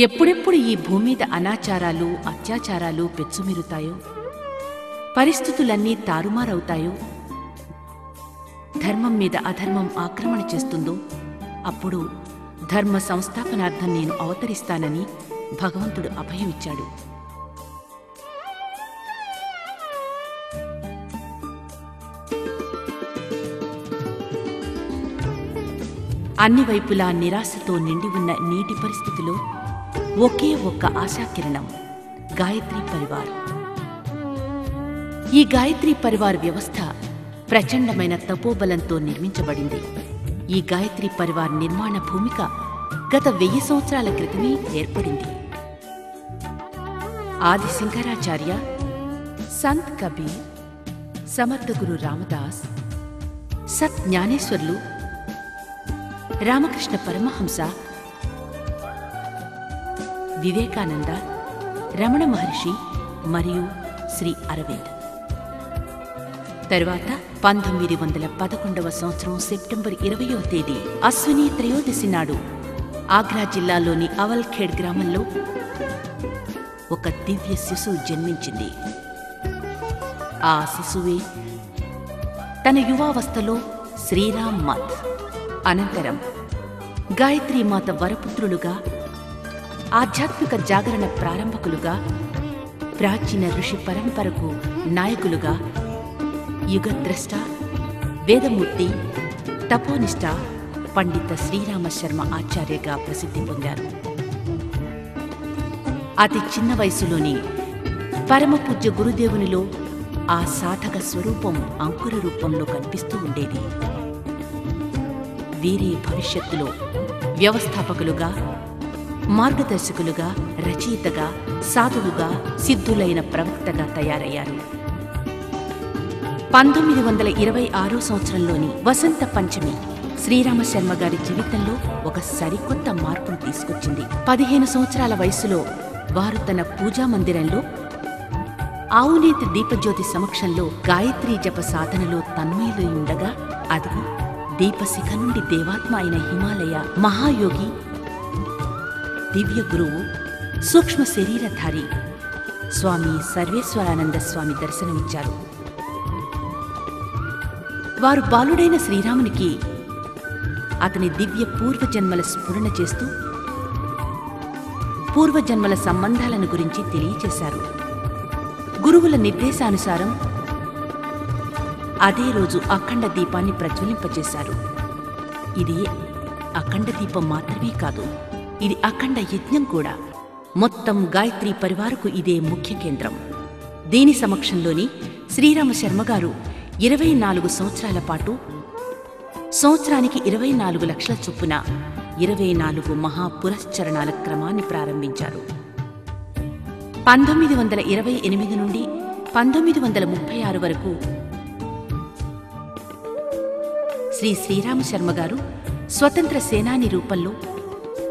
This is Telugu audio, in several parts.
ఎప్పుడెప్పుడు ఈ భూమి మీద అనాచారాలు అత్యాచారాలు పెచ్చుమిరుతాయో, పరిస్థితులన్నీ తారుమారవుతాయో, ధర్మం మీద అధర్మం ఆక్రమణ చేస్తుందో అప్పుడు ధర్మ సంస్థాపనార్థం నేను అవతరిస్తానని భగవంతుడు అభయమిచ్చాడు. అన్ని వైపులా నిరాశతో నిండి ఉన్న నీటి పరిస్థితిలో ఒకే ఒక్క ఆశాకిరణం గాయత్రి పరివార్. ఈ గాయత్రి పరివార్ వ్యవస్థ ప్రచండమైన తపోబలంతో నిర్మించబడింది. ఈ గాయత్రి పరివార్ నిర్మాణ భూమిక గత 1000 సంవత్సరాల క్రితమే ఏర్పడింది. ఆది శంకరాచార్య, సంత్ కబీర్, సమర్థ గురు రామదాస్, సత్ జ్ఞానేశ్వర్లు, రామకృష్ణ పరమహంస, వివేకానంద, రమణ మహర్షి మరియు శ్రీ అరవింద్. తరువాత 1911వ సంవత్సరం సెప్టెంబర్ 20వ తేదీ అశ్విని త్రయోదశి నాడు ఆగ్రా జిల్లాలోని అవల్ఖేడ్ గ్రామంలో ఒక దివ్య శిశువు జన్మించింది. ఆ శిశువే తన యువావస్థలో శ్రీరామ్ మత్, అనంతరం గాయత్రీమాత వరపుత్రులుగా, ఆధ్యాత్మిక జాగరణ ప్రారంభకులుగా, ప్రాచీన ఋషి పరంపరకు నాయకులుగా, యుగద్రష్ట, వేదమూర్తి, తపోనిష్ట పండిత శ్రీరామ శర్మ ఆచార్యగా ప్రసిద్ధి పొందారు. అతి చిన్న వయసులోని పరమపూజ్య గురుదేవునిలో ఆ సాధక స్వరూపం అంకుర రూపంలో కనిపిస్తూ ఉండేది. వీరే భవిష్యత్తులో వ్యవస్థాపకులుగా, మార్గదర్శకులుగా, రచయితగా, సాధువుగా, సిద్ధులైన ప్రవక్తగా తయారయ్యారు. 1926 సంవత్సరంలోని వసంత పంచమి శ్రీరామశర్మ గారి జీవితంలో ఒక సరికొత్త మార్పును తీసుకొచ్చింది. 15 సంవత్సరాల వయసులో వారు తన పూజా మందిరంలో ఆవునేతి దీపజ్యోతి సమక్షంలో గాయత్రీ జప సాధనలో తన్మయులై ఉండగా, అదుగు దీపశిఖ నుండి దేవాత్మ అయిన హిమాలయ మహాయోగి, దివ్య గురువు, సూక్ష్మ శరీరధారి స్వామి సర్వేశ్వరానంద స్వామి దర్శనమిచ్చారు. వారు బాలుడైన శ్రీరామునికి అతని దివ్య పూర్వజన్మల స్ఫురణ చేస్తూ పూర్వజన్మల సంబంధాలను గురించి తెలియచేశారు. గురువుల నిర్దేశానుసారం అదే రోజు అఖండ దీపాన్ని ప్రజ్వలింపచేశారు. ఇది అఖండ దీపం మాత్రమే కాదు, ఇది అఖండ యజ్ఞం కూడా. మొత్తం గాయత్రి పరివారకు ఇదే ముఖ్య కేంద్రం. దీని సమక్షంలోని శ్రీరామ శర్మ గారు 24 సంవత్సరాల పాటు సంవత్సరానికి 24 లక్షల చొప్పున 24 మహాపురశ్చరణాల క్రమాన్ని ప్రారంభించారు. 1928 నుండి 1936 వరకు శ్రీరామ శర్మ గారు స్వతంత్ర సేనాని రూపంలో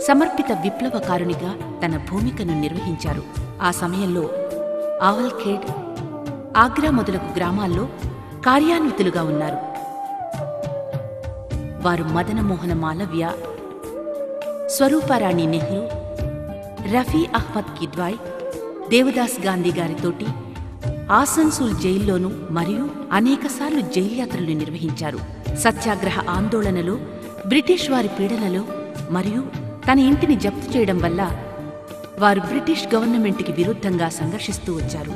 సమర్పిత విప్లవకారునిగా తన భూమికను నిర్వహించారు. ఆ సమయంలో ఆవల్ఖేడ్, ఆగ్రా మొదలగు గ్రామాల్లో కార్యాన్వితులుగా ఉన్నారు. వారు మదనమోహన మాలవ్య, స్వరూపారాణి నెహ్రూ, రఫీ అహ్మద్ కిద్వాయ్, దేవదాస్ గాంధీ గారితోటి ఆసన్సూల్ జైల్లోనూ మరియు అనేకసార్లు జైలు యాత్రలు నిర్వహించారు. సత్యాగ్రహ ఆందోళనలో, బ్రిటిష్ వారి పీడనలో మరియు తన ఇంటిని జప్తు చేయడం వల్ల వారు బ్రిటిష్ గవర్నమెంట్కి విరుద్ధంగా సంఘర్షిస్తూ వచ్చారు.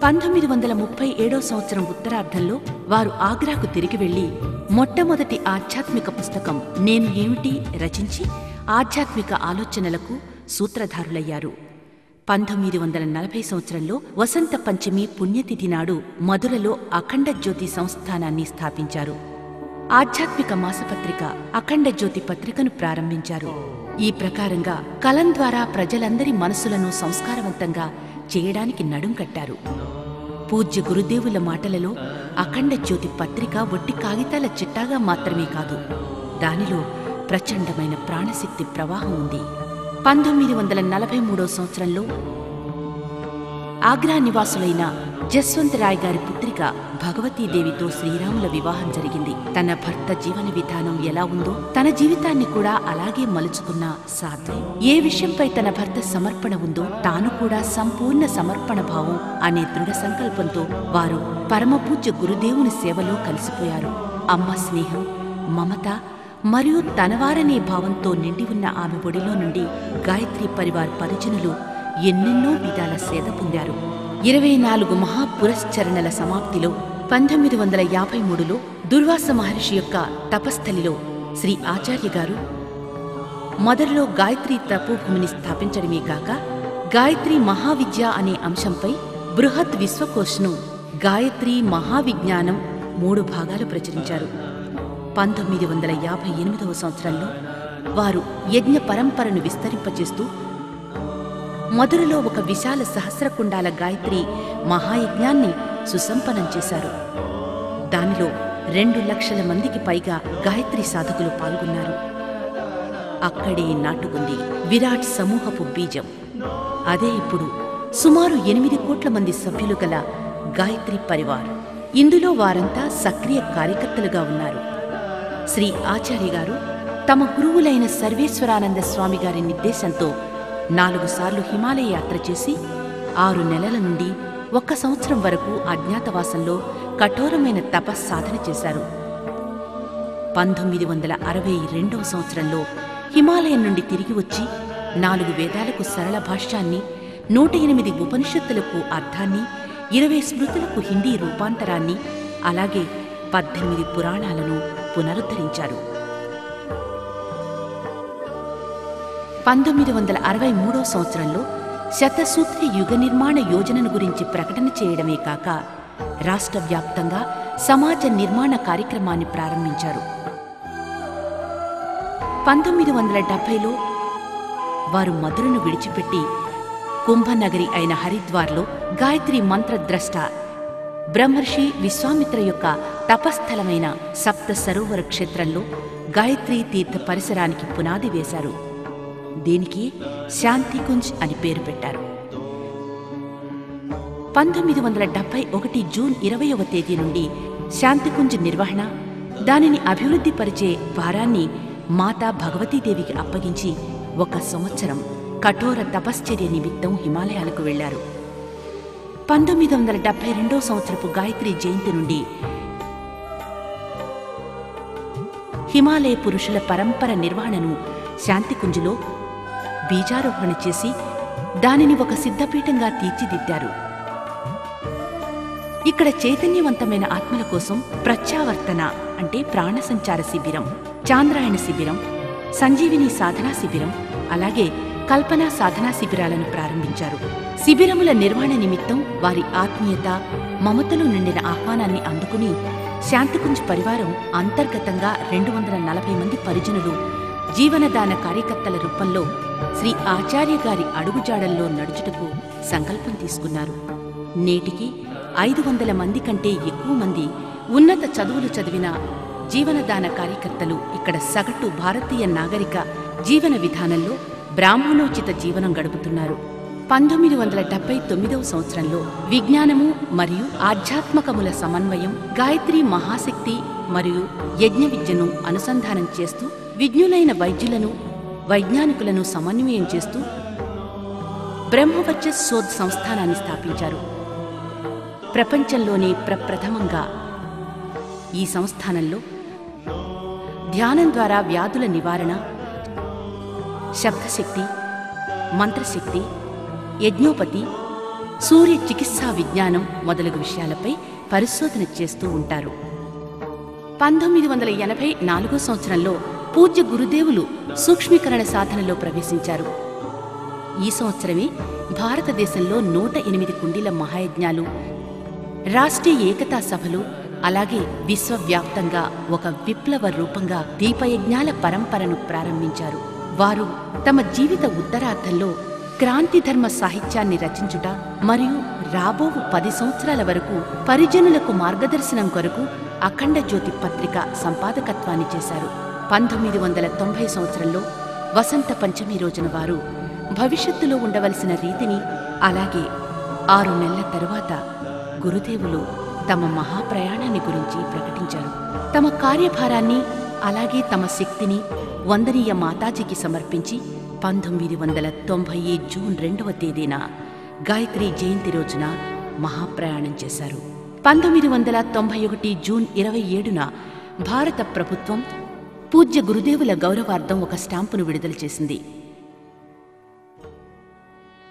1937 సంవత్సరం ఉత్తరార్ధంలో వారు ఆగ్రాకు తిరిగి వెళ్లి మొట్టమొదటి ఆధ్యాత్మిక పుస్తకం నేను ఏమిటి రచించి ఆధ్యాత్మిక ఆలోచనలకు సూత్రధారులయ్యారు. 1940 సంవత్సరంలో వసంత పంచమి పుణ్యతిథి నాడు మధురలో అఖండ జ్యోతి సంస్థానాన్ని స్థాపించారు. ఆధ్యాత్మిక మాసపత్రిక అఖండ జ్యోతి పత్రికను ప్రారంభించారు. ఈ ప్రకారంగా కలం ద్వారా ప్రజలందరి మనసులను సంస్కారవంతంగా చేయడానికి నడుం కట్టారు. పూజ్య గురుదేవుల మాటలలో అఖండ జ్యోతి పత్రిక ఒట్టి కాగితాల చిట్టాగా మాత్రమే కాదు, దానిలో ప్రచండమైన ప్రాణశక్తి ప్రవాహం ఉంది. 1943 సంవత్సరంలో ఆగ్రా నివాసులైన జస్వంత్ రాయ్ గారి పుత్రిక భగవతీదేవితో శ్రీరాముల వివాహం జరిగింది. తన భర్త జీవన విధానం ఎలా ఉందో తన జీవితాన్ని కూడా అలాగే మలుచుకున్న సాధ్వి ఏ విషయంపై తన భర్త సమర్పణ ఉందో తాను కూడా సంపూర్ణ సమర్పణ భావం అనే దృఢ సంకల్పంతో వారు పరమపూజ్య గురుదేవుని సేవలో కలిసిపోయారు. అమ్మ స్నేహం, మమత మరియు తనవారనే భావంతో నిండి ఉన్న ఆమె ఒడిలో నుండి గాయత్రి పరివార్ పరిజనులు ఎన్నెన్నో విధాల సేద పొందారు. 24 మహాపురశ్చరణల సమాప్తిలో 1953లో దుర్వాస మహర్షి యొక్క తపస్థలిలో శ్రీ ఆచార్య గారు మొదట్లో గాయత్రి తపోభూమిని స్థాపించడమే కాక గాయత్రి మహావిద్య అనే అంశంపై బృహత్ విశ్వకోష్ను గాయత్రి మహావిజ్ఞానం 3 భాగాలు ప్రచురించారు. 1958వ సంవత్సరంలో వారు యజ్ఞ పరంపరను విస్తరింపచేస్తూ మొదలులో ఒక విశాల సహస్రకుండాల గాయత్రి మహాయజ్ఞాన్ని సుసంపన్నం చేశారు. దానిలో 2 లక్షల మందికి పైగా గాయత్రి సాధకులు పాల్గొన్నారు. అక్కడే నాటుకుంది విరాట్ సమూహపు బీజం. అదే ఇప్పుడు సుమారు 8 కోట్ల మంది సభ్యులు గల గాయత్రి పరివార్. ఇందులో వారంతా సక్రియ కార్యకర్తలుగా ఉన్నారు. శ్రీ ఆచార్య గారు తమ గురువులైన సర్వేశ్వరానంద స్వామి గారి నిర్దేశంతో 4 సార్లు హిమాలయ యాత్ర చేసి 6 నెలల నుండి 1 సంవత్సరం వరకు అజ్ఞాతవాసంలో కఠోరమైన తపస్సాధన చేశారు. 1962వ సంవత్సరంలో హిమాలయం నుండి తిరిగి వచ్చి 4 వేదాలకు సరళ భాష్యాన్ని, 108 ఉపనిషత్తులకు అర్థాన్ని, 20 స్మృతులకు హిందీ రూపాంతరాన్ని, అలాగే 18 పురాణాలను పునరుద్ధరించారు. 1963వ సంవత్సరంలో శతసూత్రి యుగ నిర్మాణ యోజనను గురించి ప్రకటన చేయడమే కాక రాష్ట్ర వ్యాప్తంగా సమాజ నిర్మాణ కార్యక్రమాన్ని ప్రారంభించారు. 1970లో వారు మధురను విడిచిపెట్టి కుంభనగరి అయిన హరిద్వార్లో గాయత్రి మంత్రద్రష్ట బ్రహ్మర్షి విశ్వామిత్ర యొక్క తపస్థలమైన సప్త సరోవర క్షేత్రంలో గాయత్రీ తీర్థ పరిసరానికి పునాది వేశారు. దీనికి శాంతికుంజ్ అని పేరు పెట్టారు. 1971 జూన్ 20వ తేదీ నుండి శాంతికుంజ్ నిర్వహణ, దానిని అభివృద్ధిపరిచే భారాన్ని మాతా భగవతీదేవికి అప్పగించి 1 సంవత్సరం కఠోర తపశ్చర్య నిమిత్తం హిమాలయాలకు వెళ్లారు. 1972వ సంవత్సరపు గాయత్రి జయంతి నుండి హిమాలయ పురుషుల పరంపర నిర్వహణను శాంతికుంజులో బీజారోహణ చేసి దానిని ఒక సిద్ధపీఠంగా తీర్చిదిద్దారు. ఇక్కడ చైతన్యవంతమైన ఆత్మల కోసం ప్రత్యావర్తన అంటే ప్రాణ సంచార శిబిరం, చాంద్రాయణ శిబిరం, సంజీవిని సాధనా శిబిరం, అలాగే కల్పనా సాధనా శిబిరాలను ప్రారంభించారు. శిబిరముల నిర్వహణ నిమిత్తం వారి ఆత్మీయత, మమతలు నిండిన ఆహ్వానాన్ని అందుకుని శాంతికుంజ్ పరివారం అంతర్గతంగా 240 మంది పరిజనులు జీవనదాన కార్యకర్తల రూపంలో శ్రీ ఆచార్య గారి అడుగుజాడల్లో నడుచుటకు సంకల్పం తీసుకున్నారు. నేటికి 500 మంది కంటే ఎక్కువ మంది ఉన్నత చదువులు చదివిన జీవనదాన కార్యకర్తలు ఇక్కడ సగటు భారతీయ నాగరిక జీవన విధానంలో బ్రాహ్మణోచిత జీవనం గడుపుతున్నారు. 1979వ సంవత్సరంలో విజ్ఞానము మరియు ఆధ్యాత్మకముల సమన్వయం, గాయత్రి మహాశక్తి మరియు యజ్ఞ విద్యను అనుసంధానం చేస్తూ విజ్ఞులైన వైద్యులను, వైజ్ఞానికులను సమన్వయం చేస్తూ బ్రహ్మవర్చస్ శోధ్ సంస్థానాన్ని స్థాపించారు. ప్రపంచంలోనే ప్రప్రథమంగా ఈ సంస్థానంలో ధ్యానం ద్వారా వ్యాధుల నివారణ, శబ్దశక్తి, మంత్రశక్తి, యజ్ఞోపతి, సూర్య చికిత్సా విజ్ఞానం మొదలగు విషయాలపై పరిశోధన చేస్తూ ఉంటారు. 1984వ సంవత్సరంలో పూజ్య గురుదేవులు సూక్ష్మీకరణ సాధనలో ప్రవేశించారు. ఈ సంవత్సరమే భారతదేశంలో 108 కుండీల మహాయజ్ఞాలు, రాష్ట్రీయ ఏకతా సభలు, అలాగే విశ్వవ్యాప్తంగా ఒక విప్లవ రూపంగా దీపయజ్ఞాల పరంపరను ప్రారంభించారు. వారు తమ జీవిత ఉత్తరార్ధంలో క్రాంతిధర్మ సాహిత్యాన్ని రచించుట మరియు రాబో 10 సంవత్సరాల వరకు పరిజనులకు మార్గదర్శనం కొరకు అఖండ జ్యోతి పత్రిక సంపాదకత్వాన్ని చేశారు. 1990 సంవత్సరంలో వసంత పంచమి రోజున వారు భవిష్యత్తులో ఉండవలసిన రీతిని, అలాగే 6 నెలల తరువాత గురుదేవులు తమ మహాప్రయాణాన్ని గురించి ప్రకటించారు. తమ కార్యభారాన్ని అలాగే తమ శక్తిని వందనీయ మాతాజీకి సమర్పించి 1990 జూన్ 2వ తేదీన గాయత్రి జయంతి రోజున మహాప్రయాణం చేశారు. 1991 జూన్ 27న భారత ప్రభుత్వం పూజ్య గురుదేవుల గౌరవార్థం ఒక స్టాంపును విడుదల చేసింది.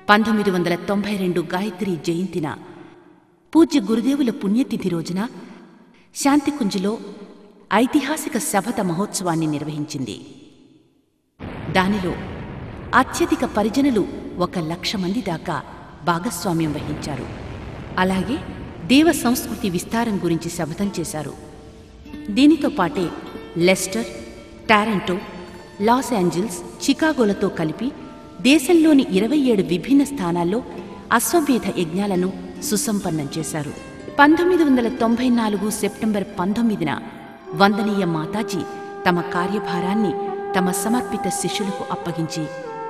1992 గాయత్రి జయంతిన పూజ్య గురుదేవుల పుణ్యతిథి రోజున శాంతికుంజ్లో ఐతిహాసిక శపథ మహోత్సవాన్ని నిర్వహించింది. దానిలో అత్యధిక పరిజనులు 1,00,000 మంది దాకా భాగస్వామ్యం వహించారు. అలాగే దేవ సంస్కృతి విస్తారం గురించి శపథం చేశారు. దీనితో పాటే లెస్టర్, టారంటో, లాస్ ఏంజల్స్, చికాగోలతో కలిపి దేశంలోని 27 విభిన్న స్థానాల్లో అశ్వమేధ యజ్ఞాలను సుసంపన్నం చేశారు. 1994 సెప్టెంబర్ 19న వందనీయ మాతాజీ తమ కార్యభారాన్ని తమ సమర్పిత శిష్యులకు అప్పగించి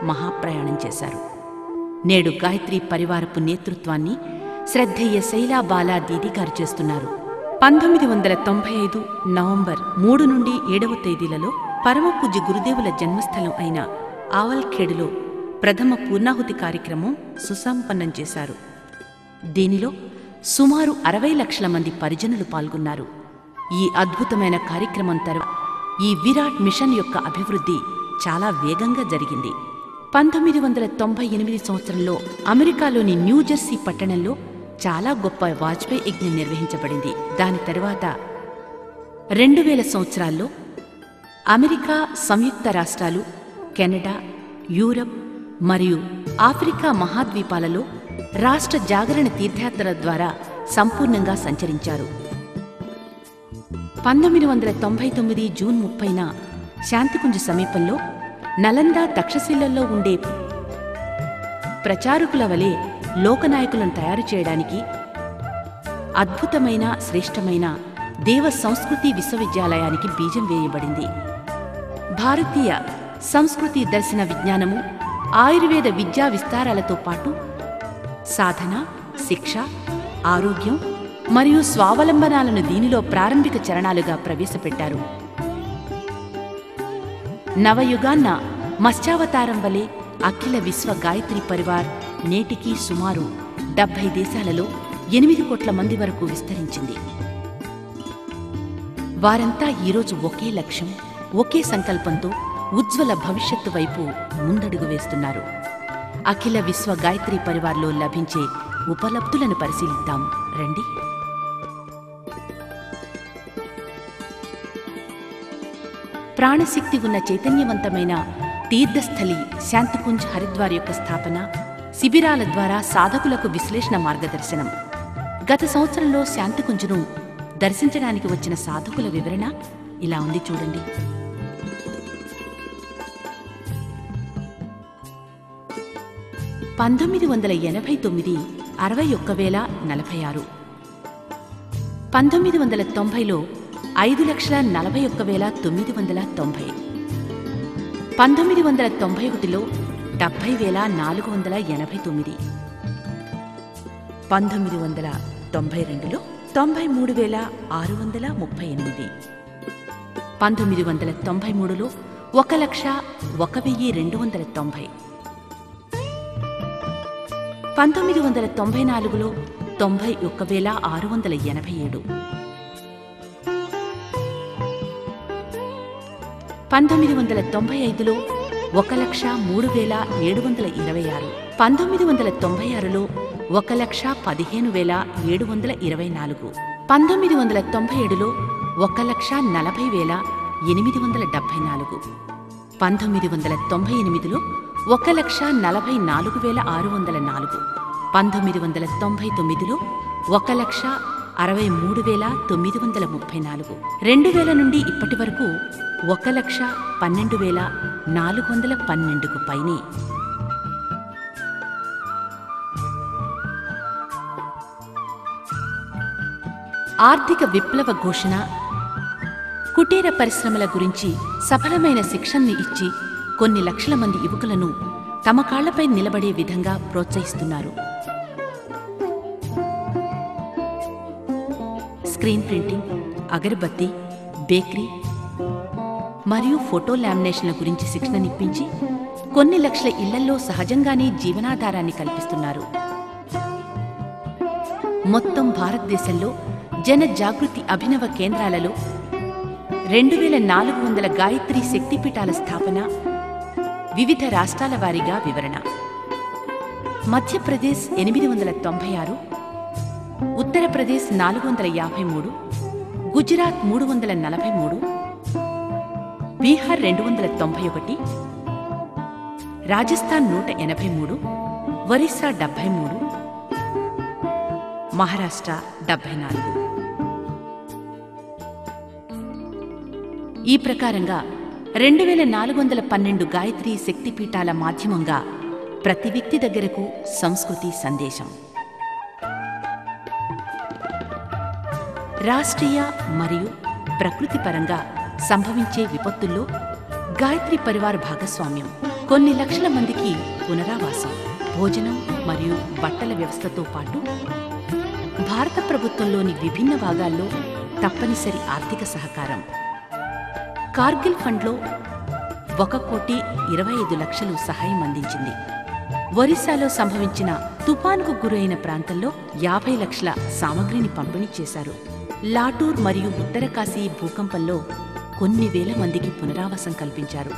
మహాప్రయాణం చేశారు. నేడు గాయత్రి పరివారపు నేతృత్వాన్ని శ్రద్ధేయ శైలాబాలా దీది గారు చేస్తున్నారు. 1995 నవంబర్ 3 నుండి 7వ తేదీలలో పరమపూజ్య గురుదేవుల జన్మస్థలం అయిన ఆవల్ఖేడులో ప్రథమ పూర్ణాహుతి కార్యక్రమం సుసంపన్నం చేశారు. దీనిలో సుమారు 60 లక్షల మంది పరిజనులు పాల్గొన్నారు. ఈ అద్భుతమైన కార్యక్రమం తర్వాత ఈ విరాట్ మిషన్ యొక్క అభివృద్ధి చాలా వేగంగా జరిగింది. 1998 సంవత్సరంలో అమెరికాలోని న్యూజెర్సీ పట్టణంలో చాలా గొప్ప వాజ్పేయి యజ్ఞం నిర్వహించబడింది. దాని తర్వాత 2000 సంవత్సరాల్లో అమెరికా, సంయుక్త రాష్ట్రాలు, కెనడా, యూరప్ మరియు ఆఫ్రికా మహాద్వీపాలలో రాష్ట్ర జాగరణ తీర్థయాత్రల ద్వారా సంపూర్ణంగా సంచరించారు. 1999 జూన్ 30న శాంతికుంజ సమీపంలో నలంద తక్షశిలలో ఉండే ప్రచారకుల వలె లోకనాయకులను తయారు చేయడానికి అద్భుతమైన శ్రేష్టమైన దేవ సంస్కృతి విశ్వవిద్యాలయానికి బీజం వేయబడింది. భారతీయ సంస్కృతి దర్శన విజ్ఞానము, ఆయుర్వేద విద్యా విస్తారాలతో పాటు సాధన, శిక్ష, ఆరోగ్యం మరియు స్వావలంబనాలను దీనిలో ప్రారంభిక చరణాలుగా ప్రవేశపెట్టారు. నవయుగాన్న మత్స్యావతారం వలె అఖిల విశ్వ గాయత్రి పరివార్ నేటికి సుమారు 70 దేశాలలో 8 కోట్ల మంది వరకు విస్తరించింది. వారంతా ఈరోజు ఒకే లక్ష్యం, ఒకే సంకల్పంతో ఉజ్వల భవిష్యత్తు వైపు ముందడుగు వేస్తున్నారు. అఖిల విశ్వ గాయత్రి పరివార్లో లభించే ఉపలబ్ధులను పరిశీలిద్దాం రండి. ప్రాణశక్తి ఉన్న చైతన్యవంతమైన తీర్థస్థలి శాంతికుంజ్ హరిద్వార్ యొక్క స్థాపన, శిబిరాల ద్వారా సాధకులకు విశ్లేషణ మార్గదర్శనం. గత సంవత్సరంలో శాంతికుంజ్ను దర్శించడానికి వచ్చిన సాధకుల వివరణ ఇలా ఉంది చూడండి. (1989) 61,046, 1990లో 5,41,990, 1991లో 70,489, 1992లో 93,638, 1993లో 1,01,290, 1994లో 91,687, 1995లో 1,03,726, 1996లో 1,15,724, 1997లో 1,40,874, 1998లో 1,44,604, 1999లో 1,63,934, 2000 నుండి ఇప్పటి వరకు 1,12,412కు పైనే. ఆర్థిక విప్లవ ఘోషణ, కుటీర పరిశ్రమల గురించి సఫలమైన శిక్షణను ఇచ్చి కొన్ని లక్షల మంది యువకులను తమ కాళ్లపై నిలబడే విధంగా ప్రోత్సహిస్తున్నారు. స్క్రీన్ ప్రింటింగ్, అగరబత్తి, బేకరీ మరియు ఫోటో లామినేషన్ల గురించి శిక్షణనిప్పించి కొన్ని లక్షల ఇళ్లల్లో సహజంగానే జీవనాధారాన్ని కల్పిస్తున్నారు. మొత్తం భారతదేశంలో జన జాగృతి అభినవ కేంద్రాలలో 2400 గాయత్రి శక్తిపీఠాల స్థాపన. వివిధ రాష్ట్రాల వారీగా వివరణ. మధ్యప్రదేశ్ 896, ఉత్తరప్రదేశ్ 453, గుజరాత్ 343, బీహార్ 291, రాజస్థాన్ 183, ఒరిస్సా 73, మహారాష్ట్ర 74. ఈ ప్రకారంగా 2412 గాయత్రి శక్తిపీఠాల మాధ్యమంగా ప్రతి వ్యక్తి దగ్గరకు సంస్కృతి సందేశం. రాష్ట్రీయ మరియు ప్రకృతి పరంగా సంభవించే విపత్తుల్లో గాయత్రి పరివార్ భాగస్వామ్యం. కొన్ని లక్షల మందికి పునరావాసం, భోజనం మరియు బట్టల వ్యవస్థతో పాటు భారత ప్రభుత్వంలోని విభిన్న భాగాల్లో తప్పనిసరి ఆర్థిక సహకారం. కార్గిల్ ఫండ్లో 1,25,00,000 సహాయం అందించింది. ఒరిస్సాలో సంభవించిన తుపానుకు గురైన ప్రాంతంలో 50 లక్షల సామగ్రిని పంపిణీ చేశారు. లాటూర్ మరియు ఉత్తరకాశీ భూకంపంలో కొన్ని వేల మందికి పునరావాసం కల్పించారు.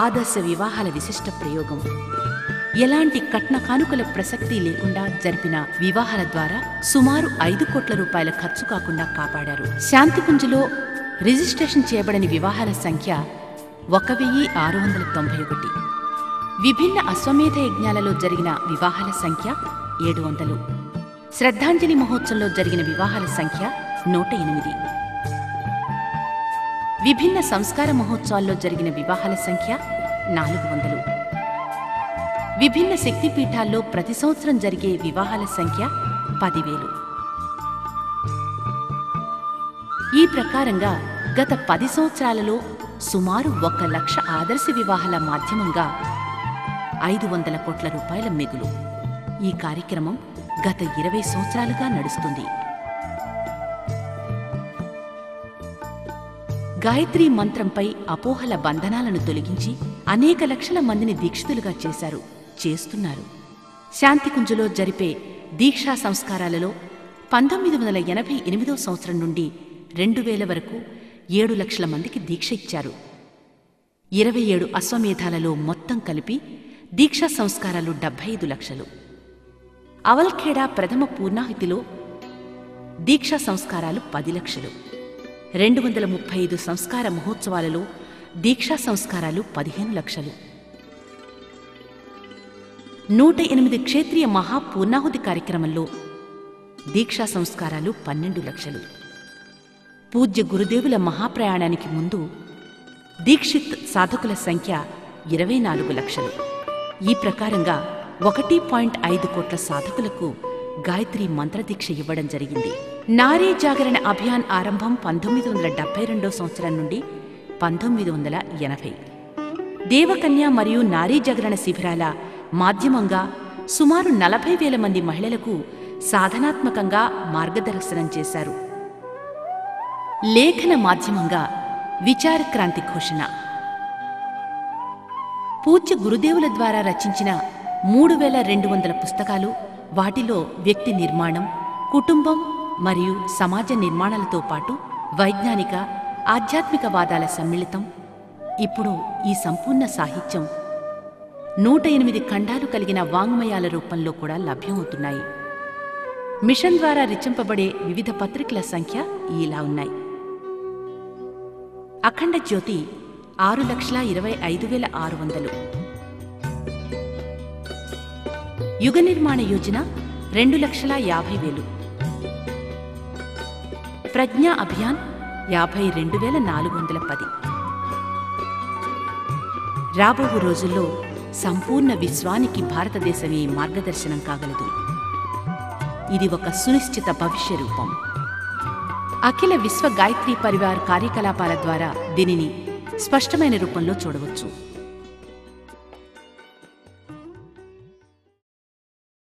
ఆదర్శ వివాహాల విశిష్ట ప్రయోగం. ఎలాంటి కట్న కానుకల ప్రసక్తి లేకుండా జరిపిన వివాహాల ద్వారా సుమారు 5 కోట్ల రూపాయల ఖర్చు కాకుండా కాపాడారు. శాంతికుంజ్లో రిజిస్ట్రేషన్ చేయబడని వివాహాల సంఖ్య 1691. విభిన్న అశ్వమేధ యజ్ఞాలలో జరిగిన వివాహాల సంఖ్య 700. శ్రద్ధాంజలి మహోత్సవంలో జరిగిన వివాహాల సంఖ్య 108. విభిన్న సంస్కార మహోత్సవాల్లో జరిగిన వివాహాల సంఖ్య 400. విభిన్న శక్తిపీఠాల్లో ప్రతి సంవత్సరం జరిగే వివాహాల సంఖ్య 10,000. ఈ ప్రకారంగా గత 10 సంవత్సరాలలో సుమారు 1 లక్ష ఆదర్శ వివాహాల మాధ్యమంగా 500 కోట్ల రూపాయల మిగులు. ఈ కార్యక్రమం గత 20 సంవత్సరాలుగా నడుస్తుంది. గాయత్రీ మంత్రంపై అపోహల బంధనాలను తొలగించి అనేక లక్షల మందిని దీక్షితులుగా చేశారు, చేస్తున్నారు. శాంతికుంజులో జరిపే దీక్షా సంస్కారాలలో 1988 సంవత్సరం నుండి 2000 వరకు 7 లక్షల మందికి దీక్ష ఇచ్చారు. 27 అశ్వమేధాలలో మొత్తం కలిపి దీక్షా సంస్కారాలు 75 లక్షలు. అవల్ఖేడా ప్రథమ పూర్ణాహుతిలో దీక్షా సంస్కారాలు 10 లక్షలు. 235 సంస్కార మహోత్సవాలలో దీక్షా సంస్కారాలు 15 లక్షలు. 108 క్షేత్రీయ మహాపూర్ణాహుతి కార్యక్రమంలో దీక్షా సంస్కారాలు 12 లక్షలు. పూజ్య గురుదేవుల మహాప్రయాణానికి ముందు దీక్షిత్ సాధకుల సంఖ్య 24 లక్షలు. ఈ ప్రకారంగా 1.5 కోట్ల సాధకులకు గాయత్రి మంత్రదీక్ష ఇవ్వడం జరిగింది. నారీ జాగరణ అభియాన్ ఆరంభం 1972 సంవత్సరం నుండి 1980. దేవకన్య మరియు నారీ జాగరణ శిబిరాల మాధ్యమంగా సుమారు 40,000 మంది మహిళలకు సాధనాత్మకంగా మార్గదర్శనం చేశారు. లేఖన మాధ్యమంగా విచార క్రాంతి ఘోషణ. పూజ్య గురుదేవుల ద్వారా రచించిన 3,200 పుస్తకాలు, వాటిలో వ్యక్తి నిర్మాణం, కుటుంబం మరియు సమాజ నిర్మాణాలతో పాటు వైజ్ఞానిక, ఆధ్యాత్మిక వాదాల సమ్మిళితం. ఇప్పుడు ఈ సంపూర్ణ సాహిత్యం 108 ఖండాలు కలిగిన వాంగ్మయాల రూపంలో కూడా లభ్యమవుతున్నాయి. మిషన్ ద్వారా రచింపబడే వివిధ పత్రికల సంఖ్య ఇలా ఉన్నాయి. అఖండ జ్యోతి 6,25,600. యుగ నిర్మాణ యోజన 2,50,000. ప్రజ్ఞా అభియాన్ 52,410. రాబో రోజుల్లో సంపూర్ణ విశ్వానికి భారతదేశమే మార్గదర్శనం కాగలదు. ఇది ఒక సునిశ్చిత భవిష్య రూపం. అఖిల విశ్వ గాయత్రీ పరివార్ కార్యకలాపాల ద్వారా దీనిని స్పష్టమైన రూపంలో చూడవచ్చు.